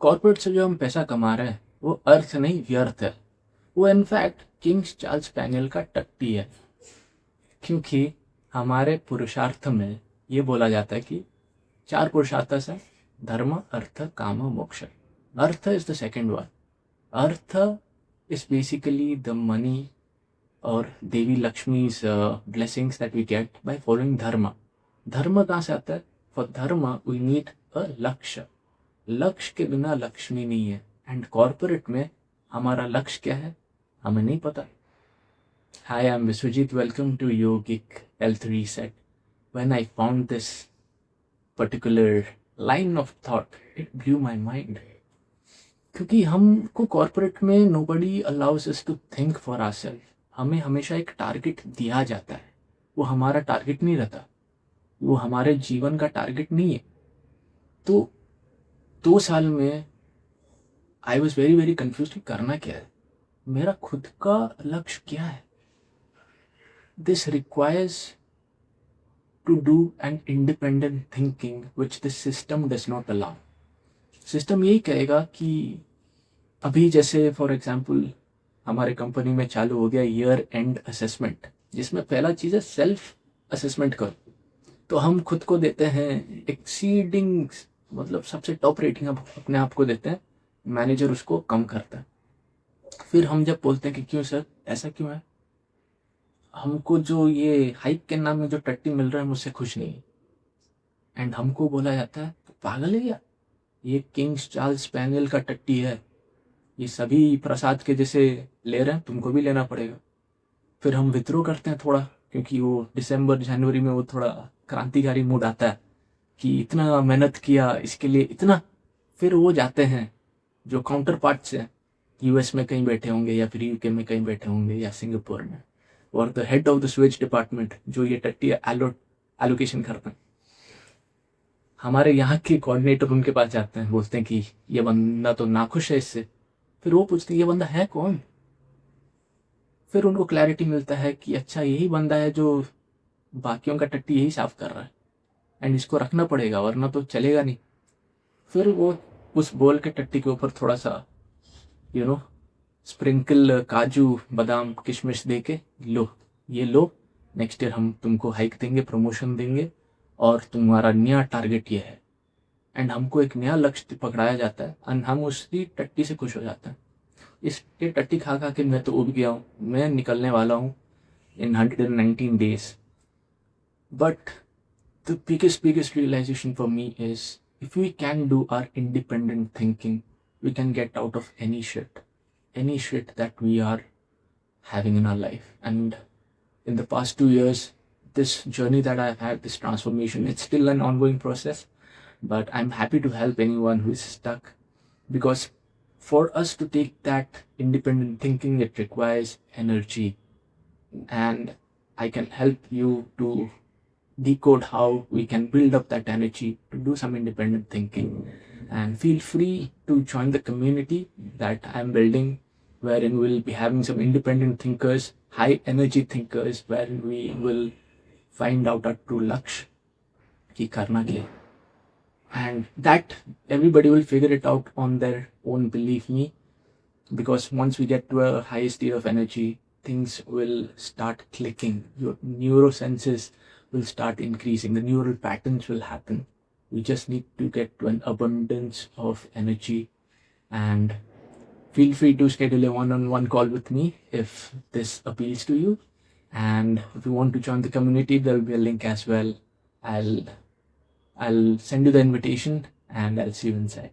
Corporate से जो हम पैसा कमा रहे हैं वो अर्थ नहीं व्यर्थ है। वो इनफैक्ट किंग्स चार्ल्स स्पैनियल का टट्टी है, क्योंकि हमारे पुरुषार्थ में ये बोला जाता है कि 4 पुरुषार्थ है: धर्म, अर्थ, काम, मोक्ष। Earth is the second one. Earth is basically the money और देवी लक्ष्मी's blessings that we get by following धर्म। धर्म कहाँ से आता है? फॉर धर्म वी नीड अ लक्ष्य। लक्ष्य के बिना लक्ष्मी नहीं है। एंड कॉर्पोरेट में हमारा लक्ष्य क्या है हमें नहीं पता। Hi, I'm Viswajit. Welcome to Yogic Health Reset. When I found this particular line of thought, it blew my mind. क्योंकि हमको कॉर्पोरेट में nobody allows us to think for ourselves. हमें हमेशा एक टारगेट दिया जाता है, वो हमारा टारगेट नहीं रहता, वो हमारे जीवन का टारगेट नहीं है। तो 2 साल में I was very very confuse कि करना क्या है, मेरा खुद का लक्ष्य क्या है। This requires to do an independent thinking which this system does not allow. System यही कहेगा कि अभी जैसे फॉर एग्जाम्पल हमारे कंपनी में चालू हो गया ईयर एंड असेसमेंट, जिसमें पहला चीज़ है सेल्फ असेसमेंट करो। तो हम खुद को देते हैं एक्सीडिंग, मतलब सबसे टॉप रेटिंग हम अपने आप को देते हैं, मैनेजर उसको कम करता है। फिर हम जब बोलते हैं कि क्यों सर ऐसा क्यों है, हमको जो ये हाइक के नाम में जो टट्टी मिल रहा है मुझसे खुश नहीं है। एंड हमको बोला जाता है तो पागल है क्या, ये किंग्स चार्ल्स स्पैनियल का टट्टी है, ये सभी प्रसाद के जैसे ले रहे हैं, तुमको भी लेना पड़ेगा। फिर हम विद्रोह करते हैं थोड़ा, क्योंकि वो दिसंबर जनवरी में वो थोड़ा क्रांतिकारी मूड आता है कि इतना मेहनत किया इसके लिए इतना। फिर वो जाते हैं जो काउंटर पार्ट्स हैं, यूएस में कहीं बैठे होंगे या फिर यूके में कहीं बैठे होंगे या सिंगापुर में, और the head of the Suez department जो ये टट्टी एलोकेशन करते हैं, हमारे यहाँ के कोऑर्डिनेटर उनके पास जाते हैं, बोलते हैं कि ये बंदा तो नाखुश है इससे। फिर वो पूछते हैं ये बंदा है कौन। फिर उनको क्लैरिटी मिलता है कि अच्छा यही बंदा है जो बाकियों का टट्टी यही साफ कर रहा है, एंड इसको रखना पड़ेगा वरना तो चलेगा नहीं। फिर वो उस बोल के टट्टी के ऊपर थोड़ा सा स्प्रिंकल काजू बादाम किशमिश दे के लो, ये लो, नेक्स्ट ईयर हम तुमको हाइक देंगे, प्रमोशन देंगे, और तुम्हारा नया टारगेट ये है। एंड हमको एक नया लक्ष्य पकड़ाया जाता है एंड हम उसी टट्टी से खुश हो जाते हैं। इस ये टट्टी खा खा के मैं तो उब गया हूँ, मैं निकलने वाला हूँ in 119 days. But the biggest realization for me is if we can do our independent thinking, we can get out of any shit that we are having in our life. And in the past 2 years, this journey that I've had, this transformation, it's still an ongoing process, but I'm happy to help anyone who is stuck, because for us to take that independent thinking, it requires energy, and I can help you to decode how we can build up that energy to do some independent thinking. And feel free to join the community that I'm building, wherein we'll be having some independent thinkers, high energy thinkers, where we will find out our true lakshya ki karna kya hai. And that everybody will figure it out on their own, believe me, because once we get to a high state of energy, things will start clicking, your neurosenses will start increasing, the neural patterns will happen. We just need to get to an abundance of energy. And feel free to schedule a one-on-one call with me if this appeals to you. And if you want to join the community, there will be a link as well. I'll send you the invitation and I'll see you inside.